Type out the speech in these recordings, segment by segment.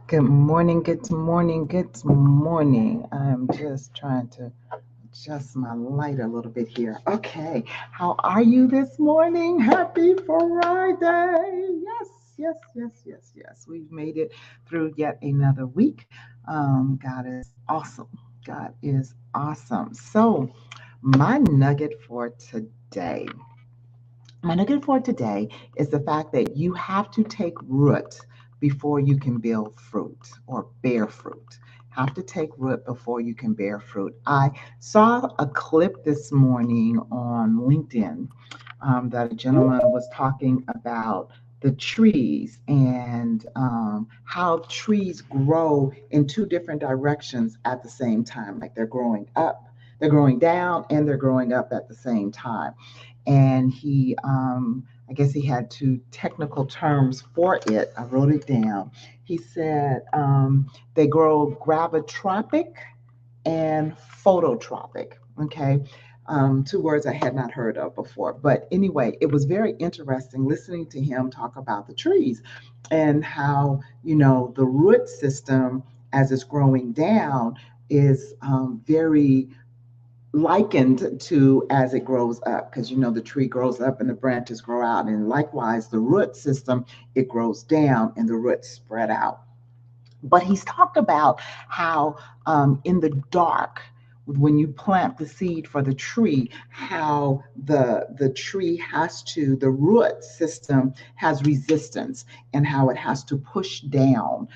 Good morning, good morning, good morning. I'm just trying to adjust my light a little bit here. Okay, how are you this morning? Happy Friday. Yes, yes, yes, yes, yes. We've made it through yet another week. God is awesome. God is awesome. So, my nugget for today. My nugget for today is the fact that you have to take root before you can build fruit or bear fruit. Have to take root before you can bear fruit. I saw a clip this morning on LinkedIn that a gentleman was talking about the trees and how trees grow in two different directions at the same time. Like they're growing up, they're growing down, and they're growing up at the same time. And I guess he had two technical terms for it. I wrote it down. He said they grow gravitropic and phototropic. Okay. Two words I had not heard of before. But anyway, it was very interesting listening to him talk about the trees and how, the root system as it's growing down is very likened to as it grows up, because the tree grows up and the branches grow out, and likewise the root system, it grows down and the roots spread out. But he's talked about how in the dark, when you plant the seed for the tree, how the tree has to, the root system has resistance, and how it has to push down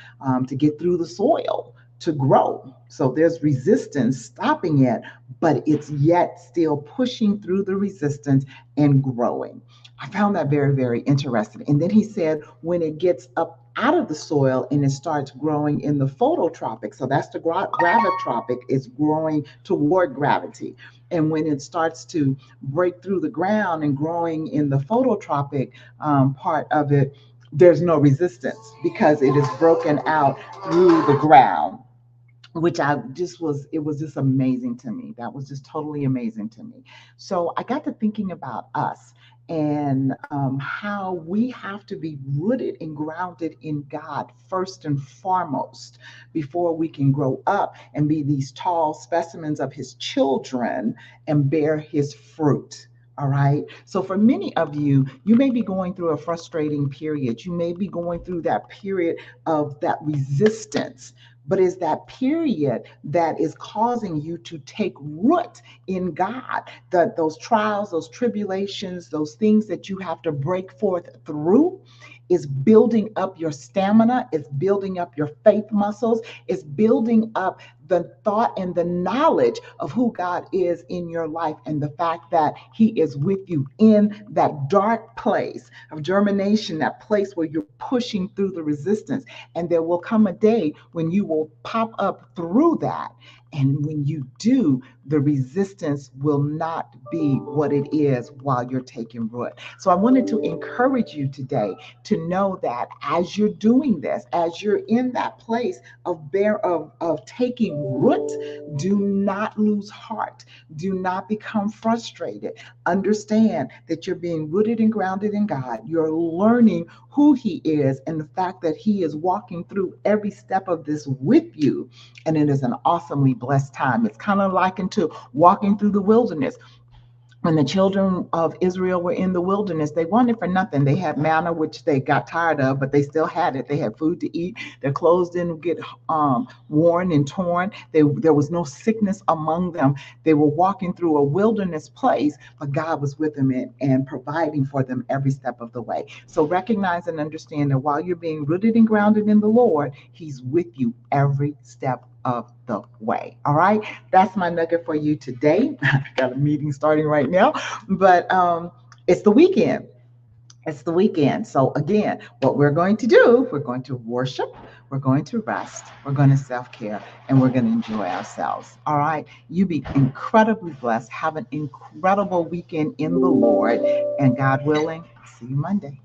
to get through the soil to grow. So there's resistance stopping it, but it's yet still pushing through the resistance and growing. I found that very, very interesting. And then he said when it gets up out of the soil and it starts growing in the phototropic, so that's the gravitropic, is growing toward gravity. And when it starts to break through the ground and growing in the phototropic part of it, there's no resistance because it is broken out through the ground, which it was just amazing to me. That was just totally amazing to me. So I got to thinking about us and how we have to be rooted and grounded in God first and foremost before we can grow up and be these tall specimens of His children and bear His fruit. All right. So for many of you, you may be going through a frustrating period. You may be going through that period of that resistance, but is that period that is causing you to take root in God. Those trials, those tribulations, those things that you have to break forth through is building up your stamina, it's building up your faith muscles, it's building up the thought and the knowledge of who God is in your life, and the fact that He is with you in that dark place of germination, that place where you're pushing through the resistance. And there will come a day when you will pop up through that. And when you do, the resistance will not be what it is while you're taking root. So I wanted to encourage you today to know that as you're doing this, as you're in that place of taking root, do not lose heart. Do not become frustrated. Understand that you're being rooted and grounded in God. You're learning who He is and the fact that He is walking through every step of this with you. And it is an awesomely blessed time. It's kind of likened to walking through the wilderness. When the children of Israel were in the wilderness, they wanted for nothing. They had manna, which they got tired of, but they still had it. They had food to eat. Their clothes didn't get worn and torn. There was no sickness among them. They were walking through a wilderness place, but God was with them and providing for them every step of the way. So recognize and understand that while you're being rooted and grounded in the Lord, He's with you every step of the way. All right. That's my nugget for you today. I got a meeting starting right now, but it's the weekend. It's the weekend. So, again, what we're going to do, we're going to worship, we're going to rest, we're going to self care, and we're going to enjoy ourselves. All right. You be incredibly blessed. Have an incredible weekend in the Lord. And God willing, I'll see you Monday.